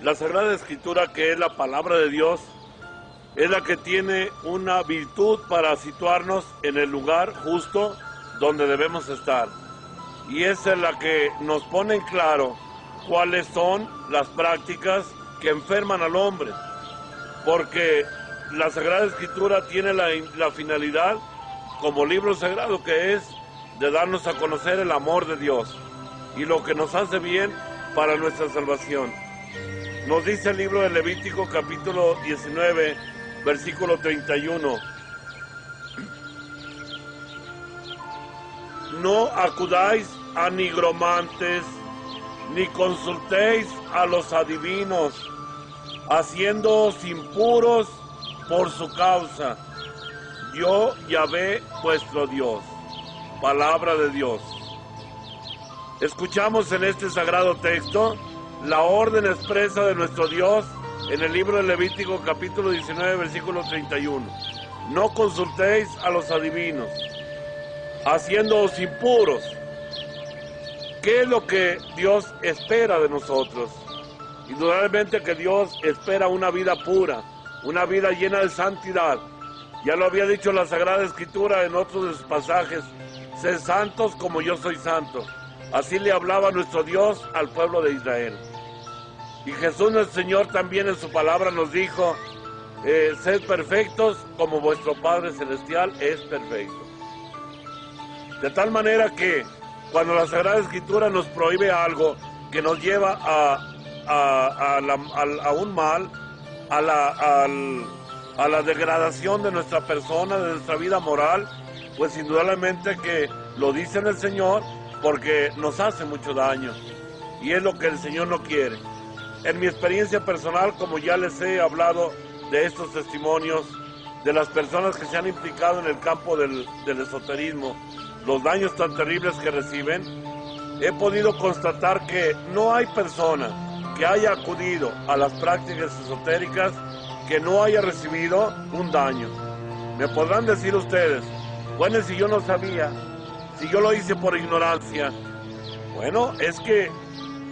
La Sagrada Escritura, que es la palabra de Dios, es la que tiene una virtud para situarnos en el lugar justo donde debemos estar. Y esa es la que nos pone en claro cuáles son las prácticas que enferman al hombre. Porque la Sagrada Escritura tiene la finalidad, como libro sagrado que es, de darnos a conocer el amor de Dios y lo que nos hace bien para nuestra salvación. Nos dice el libro de Levítico capítulo 19, versículo 31. No acudáis a nigromantes, ni consultéis a los adivinos, haciéndoos impuros por su causa. Yo, Yahvé, vuestro Dios. Palabra de Dios. Escuchamos en este sagrado texto la orden expresa de nuestro Dios en el libro de Levítico capítulo 19, versículo 31. No consultéis a los adivinos, haciéndoos impuros. ¿Qué es lo que Dios espera de nosotros? Indudablemente que Dios espera una vida pura, una vida llena de santidad. Ya lo había dicho la Sagrada Escritura en otros de sus pasajes: sed santos como yo soy santo. Así le hablaba nuestro Dios al pueblo de Israel. Y Jesús nuestro Señor también en su palabra nos dijo: sed perfectos como vuestro Padre Celestial es perfecto. De tal manera que cuando la Sagrada Escritura nos prohíbe algo que nos lleva a un mal, a la degradación de nuestra persona, de nuestra vida moral, pues indudablemente que lo dice el Señor porque nos hace mucho daño y es lo que el Señor no quiere. En mi experiencia personal, como ya les he hablado de estos testimonios de las personas que se han implicado en el campo del esoterismo, los daños tan terribles que reciben, he podido constatar que no hay persona que haya acudido a las prácticas esotéricas que no haya recibido un daño. Me podrán decir ustedes: bueno, si yo no sabía, si yo lo hice por ignorancia. Bueno, es que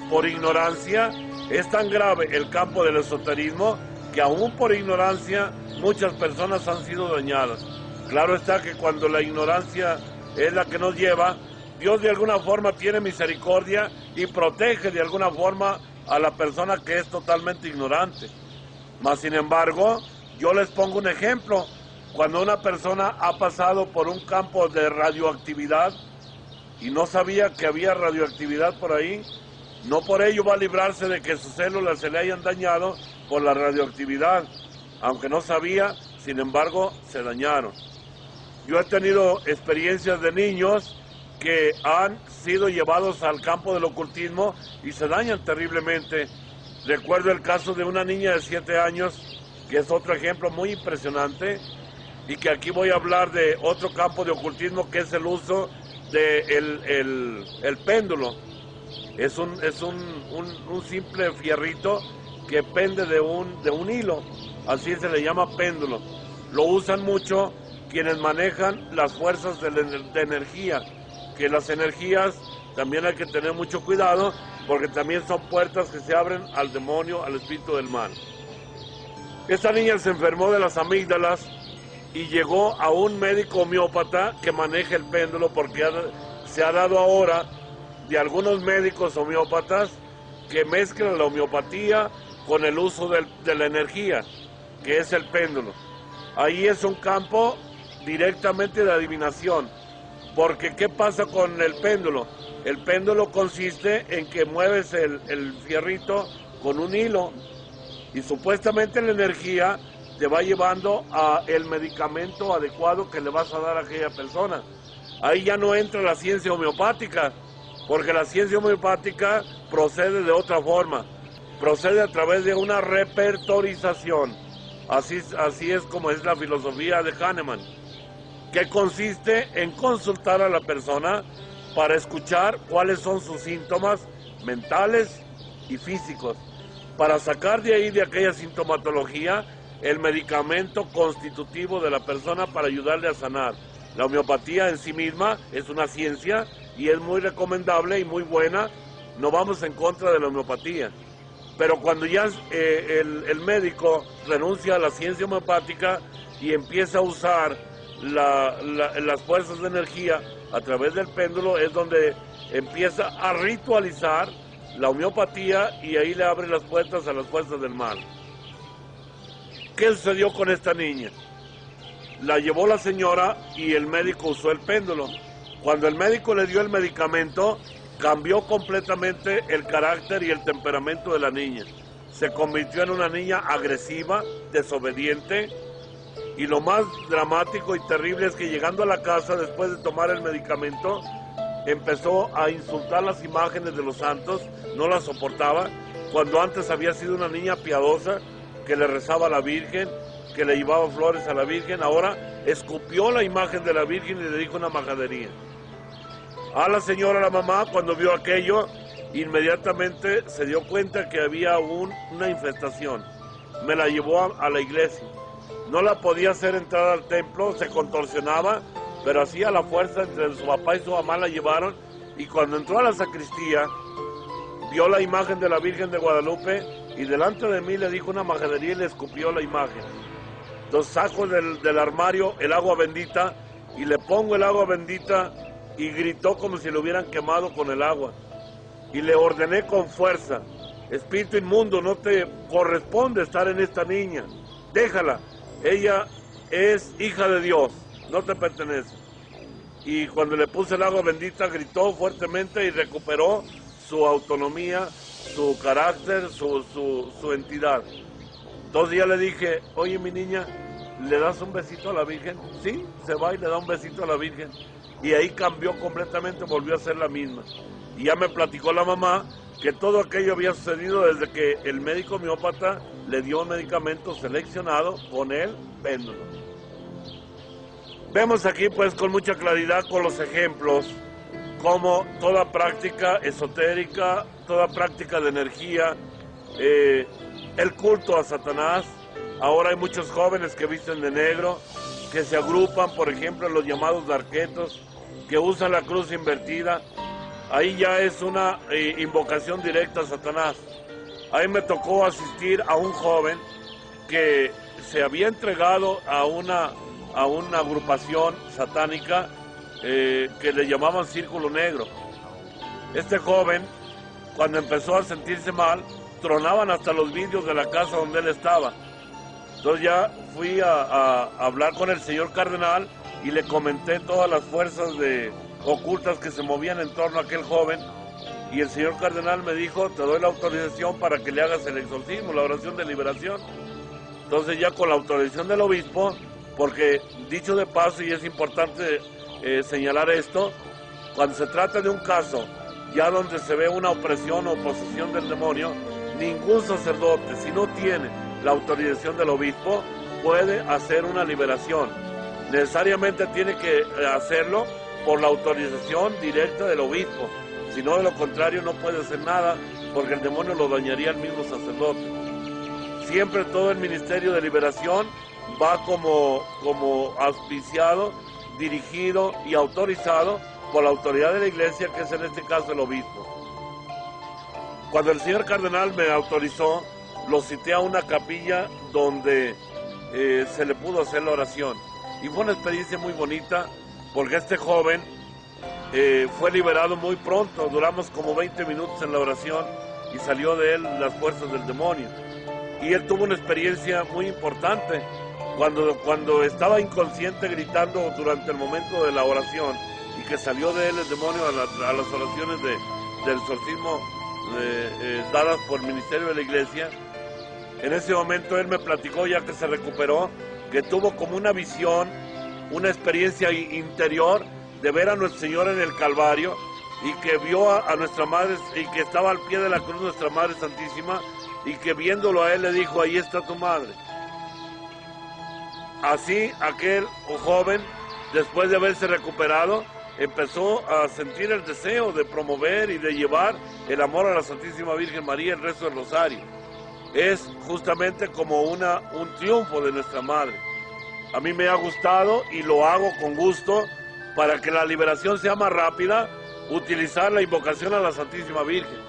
por ignorancia es tan grave el campo del esoterismo que aún por ignorancia muchas personas han sido dañadas. Claro está que cuando la ignorancia es la que nos lleva, Dios de alguna forma tiene misericordia y protege de alguna forma a la persona que es totalmente ignorante. Mas sin embargo, yo les pongo un ejemplo. Cuando una persona ha pasado por un campo de radioactividad y no sabía que había radioactividad por ahí, no por ello va a librarse de que sus células se le hayan dañado por la radioactividad. Aunque no sabía, sin embargo, se dañaron. Yo he tenido experiencias de niños que han sido llevados al campo del ocultismo y se dañan terriblemente. Recuerdo el caso de una niña de 7 años, que es otro ejemplo muy impresionante, y que aquí voy a hablar de otro campo de ocultismo, que es el uso del el péndulo. Es un simple fierrito que pende de un hilo, así se le llama péndulo. Lo usan mucho quienes manejan las fuerzas de energía, que las energías también hay que tener mucho cuidado, porque también son puertas que se abren al demonio, al espíritu del mal. Esta niña se enfermó de las amígdalas y llegó a un médico homeópata que maneja el péndulo, porque se ha dado ahora de algunos médicos homeópatas que mezclan la homeopatía con el uso de la energía, que es el péndulo. Ahí es un campo directamente de adivinación, porque ¿qué pasa con el péndulo? El péndulo consiste en que mueves el fierrito con un hilo y supuestamente la energía te va llevando a el medicamento adecuado que le vas a dar a aquella persona. Ahí ya no entra la ciencia homeopática, porque la ciencia homeopática procede de otra forma, procede a través de una repertorización. Así es como es la filosofía de Hahnemann, que consiste en consultar a la persona para escuchar cuáles son sus síntomas mentales y físicos, para sacar de ahí, de aquella sintomatología, el medicamento constitutivo de la persona para ayudarle a sanar. La homeopatía en sí misma es una ciencia y es muy recomendable y muy buena. No vamos en contra de la homeopatía, Pero cuando ya el médico renuncia a la ciencia homeopática y empieza a usar las fuerzas de energía a través del péndulo, es donde empieza a ritualizar la homeopatía y ahí le abre las puertas a las fuerzas del mal. ¿Qué sucedió con esta niña? La llevó la señora y el médico usó el péndulo. Cuando el médico le dio el medicamento, cambió completamente el carácter y el temperamento de la niña. Se convirtió en una niña agresiva, desobediente, y lo más dramático y terrible es que llegando a la casa, después de tomar el medicamento, empezó a insultar las imágenes de los santos, no las soportaba, cuando antes había sido una niña piadosa, que le rezaba a la Virgen, que le llevaba flores a la Virgen. Ahora escupió la imagen de la Virgen y le dijo una majadería. A la señora, la mamá, cuando vio aquello, inmediatamente se dio cuenta que había una infestación. Me la llevó a la iglesia. No la podía hacer entrar al templo, se contorsionaba, pero hacía la fuerza, entre su papá y su mamá la llevaron, y cuando entró a la sacristía, vio la imagen de la Virgen de Guadalupe, y delante de mí le dijo una majadería y le escupió la imagen. Entonces saco del armario el agua bendita, y le pongo el agua bendita, y gritó como si lo hubieran quemado con el agua. Y le ordené con fuerza: espíritu inmundo, no te corresponde estar en esta niña, déjala, ella es hija de Dios, no te pertenece. Y cuando le puse el agua bendita, gritó fuertemente y recuperó su autonomía, su carácter, su entidad. 2 días le dije: oye, mi niña, ¿le das un besito a la Virgen? Sí, se va y le da un besito a la Virgen. Y ahí cambió completamente, volvió a ser la misma. Y ya me platicó la mamá que todo aquello había sucedido desde que el médico homeópata le dio un medicamento seleccionado con el péndulo. Vemos aquí pues con mucha claridad con los ejemplos cómo toda práctica esotérica, toda práctica de energía, el culto a Satanás. Ahora hay muchos jóvenes que visten de negro, que se agrupan, por ejemplo, en los llamados darquetos, que usan la cruz invertida. Ahí ya es una invocación directa a Satanás. Ahí me tocó asistir a un joven que se había entregado a una agrupación satánica que le llamaban Círculo Negro. Este joven, cuando empezó a sentirse mal, tronaban hasta los vidrios de la casa donde él estaba. Entonces ya fui a hablar con el señor cardenal y le comenté todas las fuerzas ocultas que se movían en torno a aquel joven, y el señor cardenal me dijo: te doy la autorización para que le hagas el exorcismo, la oración de liberación. Entonces ya con la autorización del obispo, porque dicho de paso, y es importante señalar esto, cuando se trata de un caso ya donde se ve una opresión o posesión del demonio, ningún sacerdote, si no tiene la autorización del obispo, puede hacer una liberación. Necesariamente tiene que hacerlo por la autorización directa del obispo, si no, de lo contrario no puede hacer nada, porque el demonio lo dañaría al mismo sacerdote. Siempre todo el ministerio de liberación va como auspiciado, dirigido y autorizado por la autoridad de la iglesia, que es en este caso el obispo. Cuando el señor cardenal me autorizó, lo cité a una capilla donde se le pudo hacer la oración. Y fue una experiencia muy bonita, porque este joven fue liberado muy pronto. Duramos como 20 minutos en la oración y salió de él las fuerzas del demonio. Y él tuvo una experiencia muy importante. Cuando estaba inconsciente gritando durante el momento de la oración y que salió de él el demonio a las oraciones del exorcismo dadas por el ministerio de la iglesia, en ese momento él me platicó, ya que se recuperó, que tuvo como una visión, una experiencia interior de ver a nuestro Señor en el Calvario, y que vio a nuestra Madre, y que estaba al pie de la cruz nuestra Madre Santísima, y que viéndolo a él le dijo: ahí está tu madre. Así aquel joven, después de haberse recuperado, empezó a sentir el deseo de promover y de llevar el amor a la Santísima Virgen María, el rezo del rosario. Es justamente como un triunfo de nuestra Madre. A mí me ha gustado y lo hago con gusto, para que la liberación sea más rápida, utilizar la invocación a la Santísima Virgen.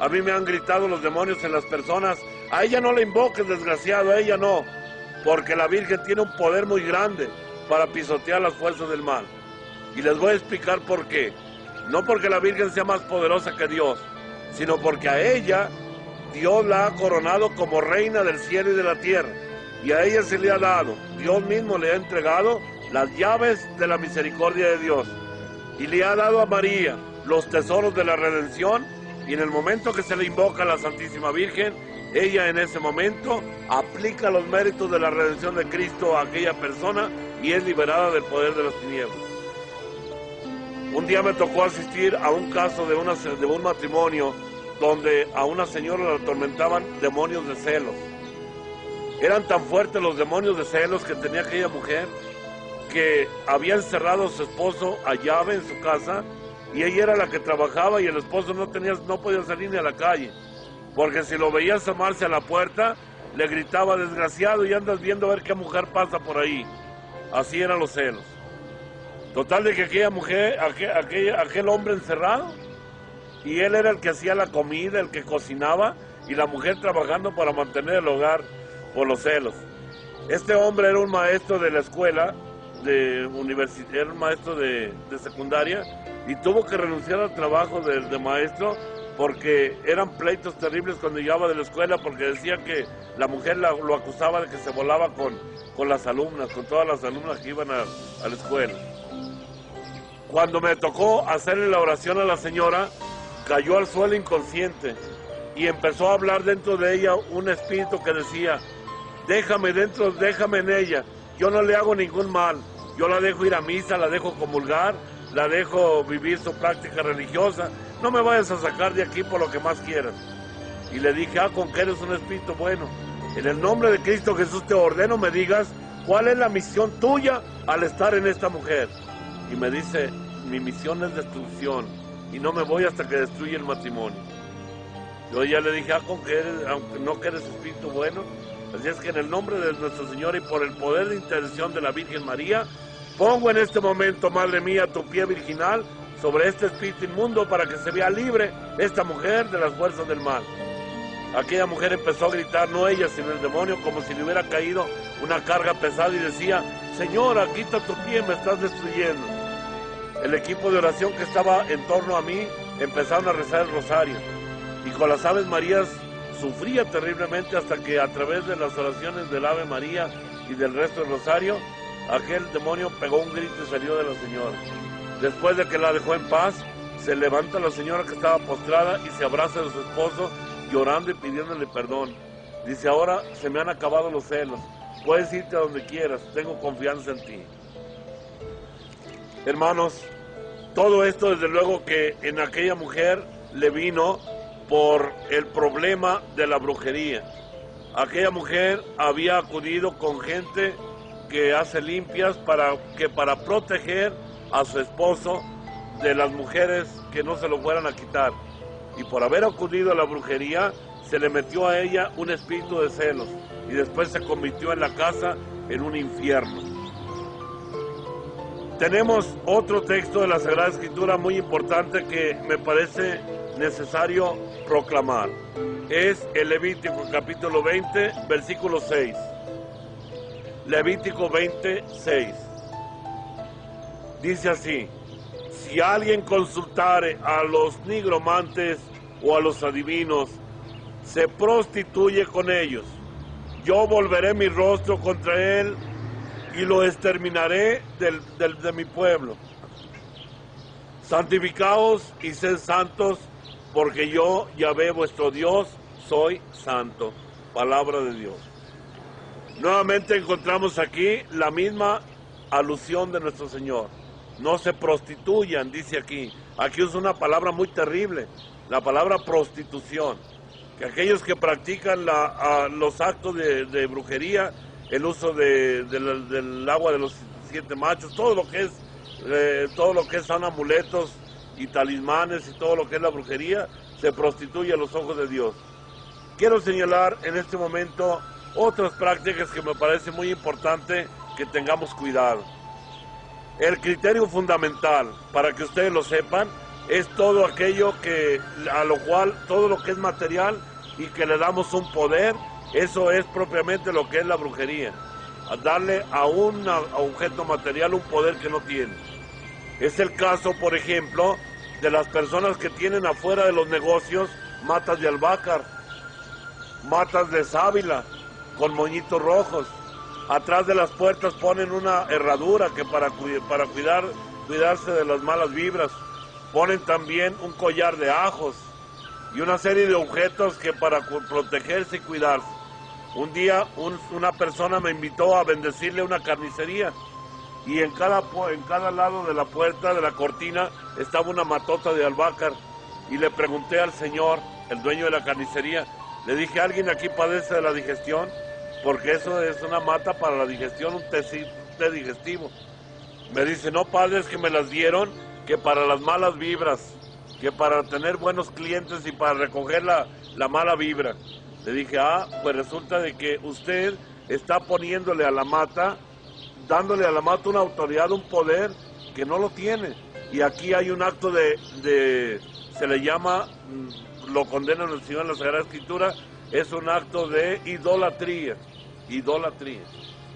A mí me han gritado los demonios en las personas: a ella no la invoques, desgraciado, a ella no, porque la Virgen tiene un poder muy grande para pisotear las fuerzas del mal. Y les voy a explicar por qué. No porque la Virgen sea más poderosa que Dios, sino porque a ella Dios la ha coronado como reina del cielo y de la tierra. Y a ella se le ha dado, Dios mismo le ha entregado las llaves de la misericordia de Dios. Y le ha dado a María los tesoros de la redención. Y en el momento que se le invoca a la Santísima Virgen, ella en ese momento aplica los méritos de la redención de Cristo a aquella persona y es liberada del poder de las tinieblas. Un día me tocó asistir a un caso de un matrimonio donde a una señora la atormentaban demonios de celos. Eran tan fuertes los demonios de celos que tenía aquella mujer, que había encerrado a su esposo a llave en su casa, y ella era la que trabajaba y el esposo no podía salir ni a la calle, porque si lo veía asomarse a la puerta, le gritaba: desgraciado, y andas viendo a ver qué mujer pasa por ahí. Así eran los celos. Total de que aquella mujer, aquel hombre encerrado, y él era el que hacía la comida, el que cocinaba, y la mujer trabajando para mantener el hogar por los celos. Este hombre era un maestro de la escuela, era un maestro de secundaria, y tuvo que renunciar al trabajo de maestro porque eran pleitos terribles cuando llegaba de la escuela, porque decía que la mujer lo acusaba de que se volaba con las alumnas, con todas las alumnas que iban a la escuela. Cuando me tocó hacerle la oración a la señora, cayó al suelo inconsciente y empezó a hablar dentro de ella un espíritu que decía: déjame en ella, yo no le hago ningún mal, yo la dejo ir a misa, la dejo comulgar, la dejo vivir su práctica religiosa, no me vayas a sacar de aquí por lo que más quieras. Y le dije: con que eres un espíritu bueno, en el nombre de Cristo Jesús te ordeno me digas cuál es la misión tuya al estar en esta mujer. Y me dice: mi misión es destrucción y no me voy hasta que destruya el matrimonio. Yo ya le dije: con que eres, aunque no que eres espíritu bueno. Así es que en el nombre de nuestro Señor y por el poder de intercesión de la Virgen María, pongo en este momento, Madre mía, tu pie virginal sobre este espíritu inmundo para que se vea libre esta mujer de las fuerzas del mal. Aquella mujer empezó a gritar, no ella, sino el demonio, como si le hubiera caído una carga pesada, y decía: Señora, quita tu pie, me estás destruyendo. El equipo de oración que estaba en torno a mí empezaron a rezar el rosario, y con las Aves Marías sufría terriblemente, hasta que a través de las oraciones del Ave María y del resto del rosario, aquel demonio pegó un grito y salió de la señora. Después de que la dejó en paz, se levanta la señora que estaba postrada y se abraza de su esposo, llorando y pidiéndole perdón. Dice: ahora se me han acabado los celos, puedes irte a donde quieras, tengo confianza en ti. Hermanos, todo esto desde luego que en aquella mujer le vino por el problema de la brujería. Aquella mujer había acudido con gente que hace limpias para proteger a su esposo de las mujeres que no se lo fueran a quitar. Y por haber acudido a la brujería, se le metió a ella un espíritu de celos, y después se convirtió en la casa en un infierno. Tenemos otro texto de la Sagrada Escritura muy importante que me parece necesario proclamar. Es el Levítico capítulo 20, versículo 6. Levítico 20, 6. Dice así: si alguien consultare a los nigromantes o a los adivinos, se prostituye con ellos, yo volveré mi rostro contra él y lo exterminaré de mi pueblo. Santificaos y sed santos, porque yo, Yahvé vuestro Dios, soy santo. Palabra de Dios. Nuevamente encontramos aquí la misma alusión de nuestro Señor. No se prostituyan, dice aquí. Aquí usa una palabra muy terrible, la palabra prostitución. Que aquellos que practican los actos de brujería, el uso del agua de los 7 machos, todo lo que son amuletos y talismanes y todo lo que es la brujería, se prostituye a los ojos de Dios. Quiero señalar en este momento otras prácticas que me parece muy importante que tengamos cuidado. El criterio fundamental, para que ustedes lo sepan, es todo aquello que, a lo cual, todo lo que es material y que le damos un poder, eso es propiamente lo que es la brujería. A darle a un objeto material un poder que no tiene. Es el caso, por ejemplo, de las personas que tienen afuera de los negocios matas de albahaca, matas de sábila con moñitos rojos. Atrás de las puertas ponen una herradura que para cuidarse de las malas vibras. Ponen también un collar de ajos y una serie de objetos que para protegerse y cuidarse. Un día una persona me invitó a bendecirle una carnicería y en cada lado de la puerta, de la cortina, estaba una matota de albahaca. Y le pregunté al señor, el dueño de la carnicería, le dije, ¿alguien aquí padece de la digestión? Porque eso es una mata para la digestión, un té digestivo. Me dice, no, padre, es que me las dieron que para las malas vibras, que para tener buenos clientes y para recoger la mala vibra. Le dije, pues resulta de que usted está poniéndole a la mata, dándole a la mata una autoridad, un poder que no lo tiene. Y aquí hay un acto se le llama, lo condena el Señor en la Sagrada Escritura, es un acto de idolatría. Idolatría.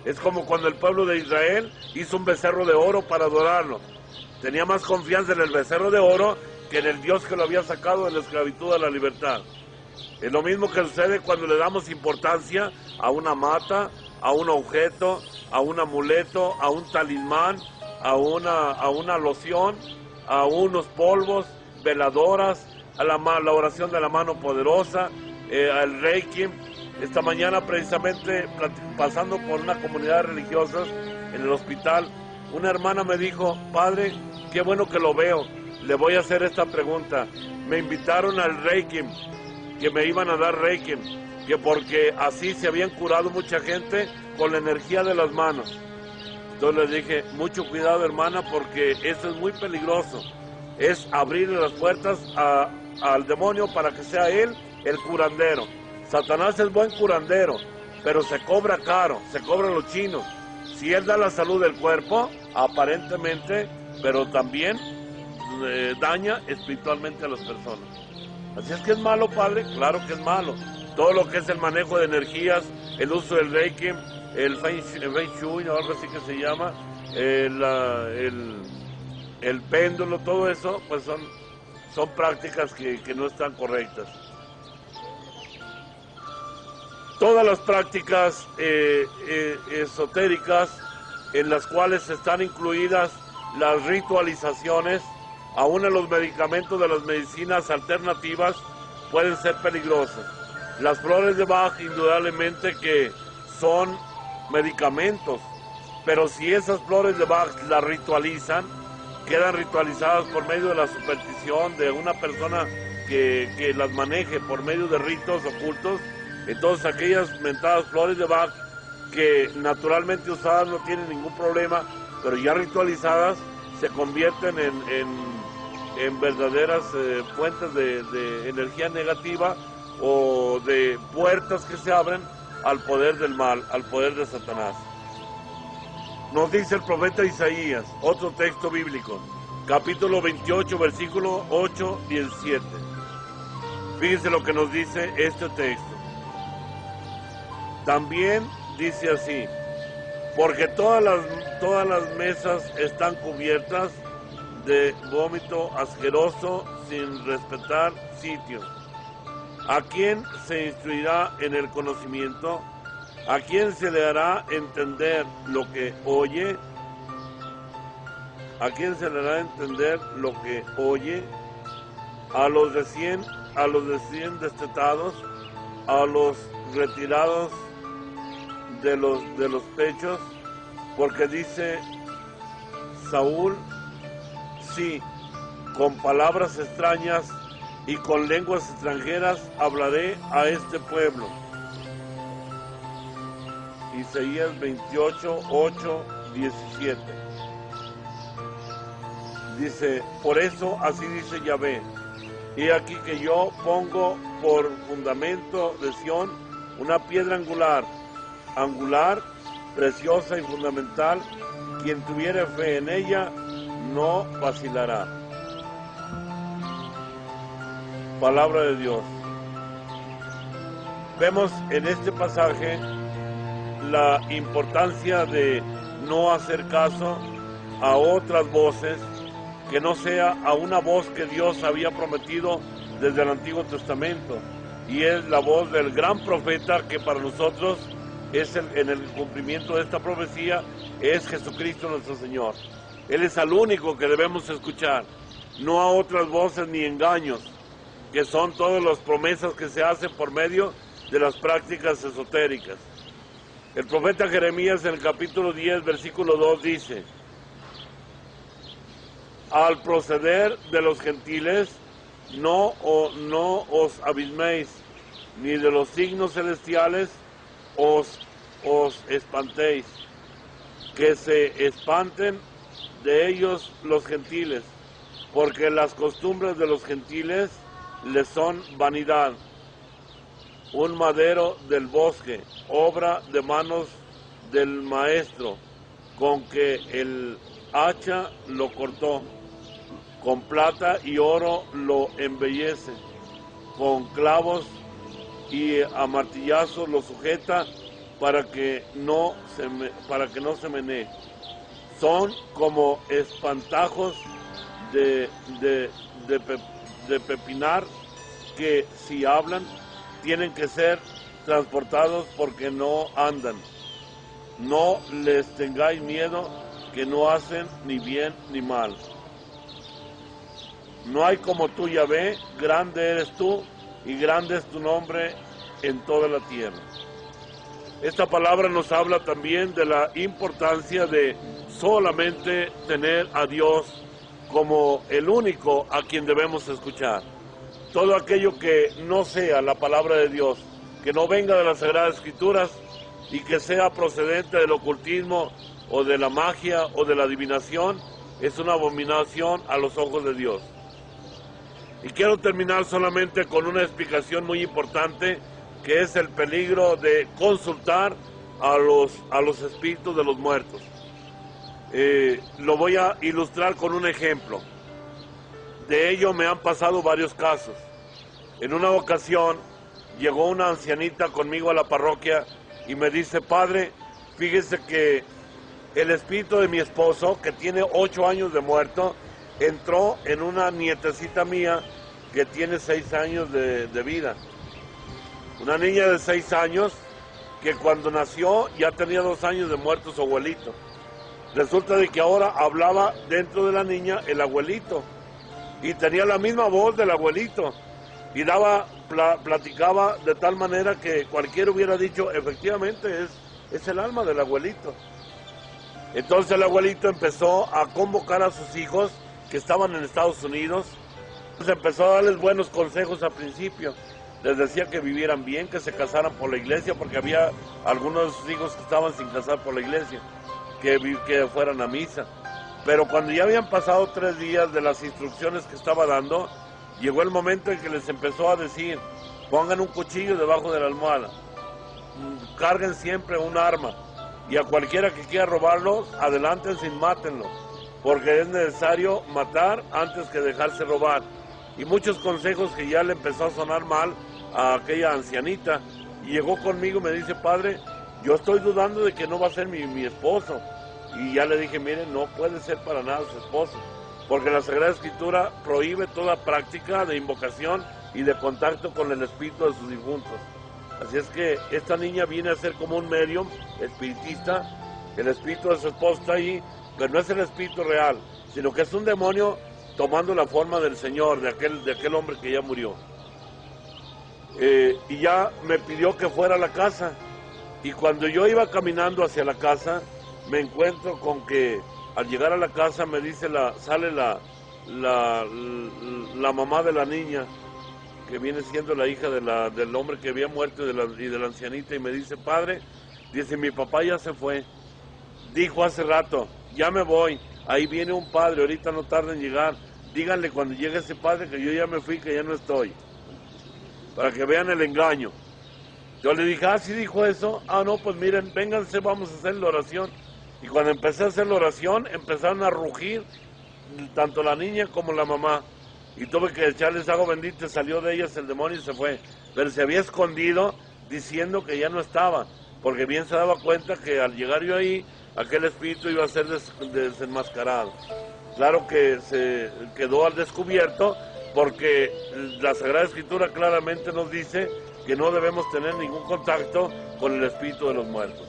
Es como cuando el pueblo de Israel hizo un becerro de oro para adorarlo. Tenía más confianza en el becerro de oro que en el Dios que lo había sacado de la esclavitud a la libertad. Es lo mismo que sucede cuando le damos importancia a una mata, a un objeto, a un amuleto, a un talismán, a una loción, a unos polvos, veladoras, a la oración de la mano poderosa, al Reiki. Esta mañana precisamente pasando por una comunidad de religiosas en el hospital, una hermana me dijo, padre, qué bueno que lo veo, le voy a hacer esta pregunta. Me invitaron al Reiki, que me iban a dar Reiki, que porque así se habían curado mucha gente con la energía de las manos. Entonces le dije, mucho cuidado hermana, porque eso es muy peligroso. Es abrirle las puertas al demonio para que sea él el curandero. Satanás es buen curandero, pero se cobra caro, se cobran los chinos. Si él da la salud del cuerpo, aparentemente, pero también daña espiritualmente a las personas. Así es que es malo, padre, claro que es malo. Todo lo que es el manejo de energías, el uso del Reiki, el Feng Shui, o algo así que se llama, el péndulo, todo eso, pues son prácticas que no están correctas. Todas las prácticas esotéricas en las cuales están incluidas las ritualizaciones, aún en los medicamentos de las medicinas alternativas, pueden ser peligrosas. Las flores de Bach indudablemente que son medicamentos, pero si esas flores de Bach las ritualizan, quedan ritualizadas por medio de la superstición de una persona que las maneje por medio de ritos ocultos. Entonces aquellas mentadas flores de Bach que naturalmente usadas no tienen ningún problema, pero ya ritualizadas se convierten en verdaderas fuentes de energía negativa o de puertas que se abren al poder del mal, al poder de Satanás. Nos dice el profeta Isaías, otro texto bíblico, capítulo 28, versículo 8 y el 7. Fíjense lo que nos dice este texto. También dice así, porque todas las mesas están cubiertas de vómito asqueroso sin respetar sitio. ¿A quién se instruirá en el conocimiento? ¿A quién se le hará entender lo que oye? ¿A quién se le hará entender lo que oye? A los recién destetados, a los retirados de los pechos, porque dice Saúl, sí, con palabras extrañas y con lenguas extranjeras hablaré a este pueblo. Isaías 28, 8, 17. Dice, por eso así dice Yahvé, he aquí que yo pongo por fundamento de Sión una piedra angular, preciosa y fundamental, quien tuviere fe en ella no vacilará. Palabra de Dios. Vemos en este pasaje la importancia de no hacer caso a otras voces que no sea a una voz que Dios había prometido desde el Antiguo Testamento, y es la voz del gran profeta que para nosotros es en el cumplimiento de esta profecía es Jesucristo nuestro Señor. Él es el único que debemos escuchar, no a otras voces ni engaños, que son todas las promesas que se hacen por medio de las prácticas esotéricas. El profeta Jeremías en el capítulo 10, versículo 2 dice: al proceder de los gentiles no os abisméis, ni de los signos celestiales os espantéis, que se espanten de ellos los gentiles, porque las costumbres de los gentiles les son vanidad, un madero del bosque, obra de manos del maestro, con que el hacha lo cortó, con plata y oro lo embellece, con clavos y a martillazos lo sujeta para que no se menee. Son como espantajos de pepinar, que si hablan tienen que ser transportados porque no andan. No les tengáis miedo, que no hacen ni bien ni mal. No hay como tú, Yahvé, grande eres tú y grande es tu nombre en toda la tierra. Esta palabra nos habla también de la importancia de solamente tener a Dios como el único a quien debemos escuchar. Todo aquello que no sea la palabra de Dios, que no venga de las Sagradas Escrituras y que sea procedente del ocultismo o de la magia o de la adivinación, es una abominación a los ojos de Dios. Y quiero terminar solamente con una explicación muy importante, que es el peligro de consultar a los espíritus de los muertos. Lo voy a ilustrar con un ejemplo. De ello me han pasado varios casos. En una ocasión llegó una ancianita conmigo a la parroquia y me dice: padre, fíjese que el espíritu de mi esposo, que tiene 8 años de muerto, entró en una nietecita mía que tiene 6 años de vida. Una niña de 6 años que cuando nació ya tenía 2 años de muerto su abuelito. Resulta de que ahora hablaba dentro de la niña el abuelito y tenía la misma voz del abuelito y platicaba de tal manera que cualquiera hubiera dicho: efectivamente es el alma del abuelito. Entonces el abuelito empezó a convocar a sus hijos que estaban en Estados Unidos. Entonces empezó a darles buenos consejos al principio. Les decía que vivieran bien, que se casaran por la iglesia, porque había algunos de sus hijos que estaban sin casar por la iglesia, que fueran a misa. Pero cuando ya habían pasado 3 días de las instrucciones que estaba dando, llegó el momento en que les empezó a decir: pongan un cuchillo debajo de la almohada, carguen siempre un arma, y a cualquiera que quiera robarlos, adelántense y mátenlo, porque es necesario matar antes que dejarse robar. Y muchos consejos que ya le empezó a sonar mal a aquella ancianita. Y llegó conmigo y me dice: padre, yo estoy dudando de que no va a ser mi esposo. Y ya le dije: miren, no puede ser para nada su esposo, porque la Sagrada Escritura prohíbe toda práctica de invocación y de contacto con el espíritu de sus difuntos. Así es que esta niña viene a ser como un medium espiritista. El espíritu de su esposo está ahí, pero no es el espíritu real, sino que es un demonio tomando la forma del Señor, de aquel hombre que ya murió. Y ya me pidió que fuera a la casa, y cuando yo iba caminando hacia la casa, me encuentro con que al llegar a la casa me dice sale la mamá de la niña, que viene siendo la hija del hombre que había muerto y de la ancianita, y me dice: padre, dice, mi papá ya se fue, dijo hace rato, ya me voy, ahí viene un padre, ahorita no tarda en llegar, díganle cuando llegue ese padre que yo ya me fui, que ya no estoy, para que vean el engaño. Yo le dije: ah, ¿sí dijo eso? Ah, no, pues miren, vénganse, vamos a hacer la oración. Y cuando empecé a hacer la oración, empezaron a rugir tanto la niña como la mamá. y tuve que echarles agua bendita, salió de ellas el demonio y se fue. Pero se había escondido diciendo que ya no estaba, porque bien se daba cuenta que al llegar yo ahí, aquel espíritu iba a ser desenmascarado. Claro que se quedó al descubierto, porque la Sagrada Escritura claramente nos dice que no debemos tener ningún contacto con el espíritu de los muertos.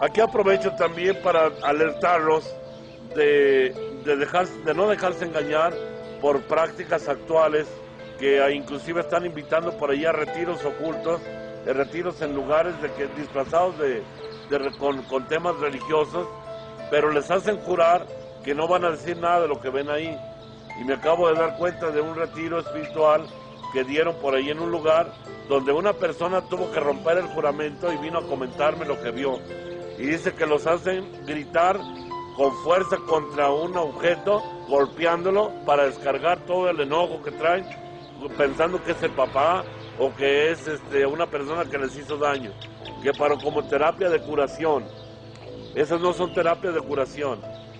Aquí aprovecho también para alertarlos de no dejarse engañar por prácticas actuales que inclusive están invitando por allá a retiros ocultos, retiros en lugares disfrazados con temas religiosos, pero les hacen jurar que no van a decir nada de lo que ven ahí. Y me acabo de dar cuenta de un retiro espiritual que dieron por ahí en un lugar donde una persona tuvo que romper el juramento y vino a comentarme lo que vio. Y dice que los hacen gritar con fuerza contra un objeto, golpeándolo para descargar todo el enojo que traen, pensando que es el papá o que es una persona que les hizo daño, que para como terapia de curación. Esas no son terapias de curación.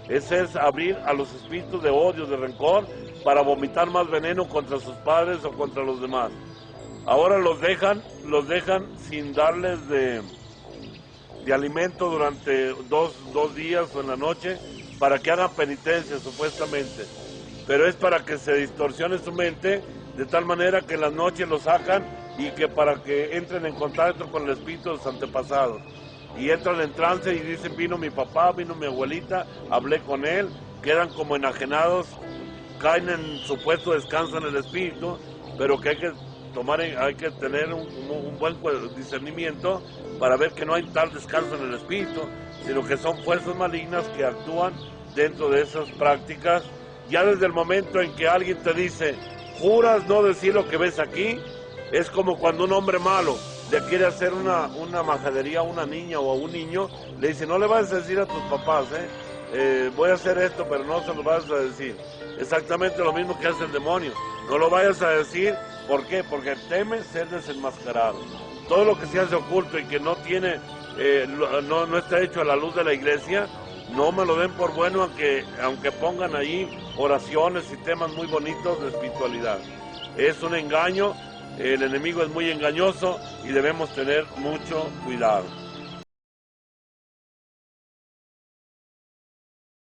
Ese es abrir a los espíritus de odio, de rencor, para vomitar más veneno contra sus padres o contra los demás. Ahora los dejan sin darles de alimento durante dos días o en la noche para que hagan penitencia supuestamente. Pero es para que se distorsione su mente de tal manera que en las noches lo sacan y que para que entren en contacto con el espíritu de sus antepasados. Y entran en trance y dicen, vino mi papá, vino mi abuelita, hablé con él, quedan como enajenados, caen en supuesto descanso en el espíritu, pero que hay que tener un buen discernimiento para ver que no hay tal descanso en el espíritu, sino que son fuerzas malignas que actúan dentro de esas prácticas. Ya desde el momento en que alguien te dice, juras no decir lo que ves aquí, es como cuando un hombre malo le quiere hacer una majadería a una niña o a un niño, le dice, no le vas a decir a tus papás, voy a hacer esto, pero no se lo vas a decir. Exactamente lo mismo que hace el demonio. No lo vayas a decir, ¿por qué? Porque teme ser desenmascarado. Todo lo que se hace oculto y que no tiene, no está hecho a la luz de la iglesia, no me lo den por bueno, aunque pongan ahí oraciones y temas muy bonitos de espiritualidad. Es un engaño. El enemigo es muy engañoso y debemos tener mucho cuidado.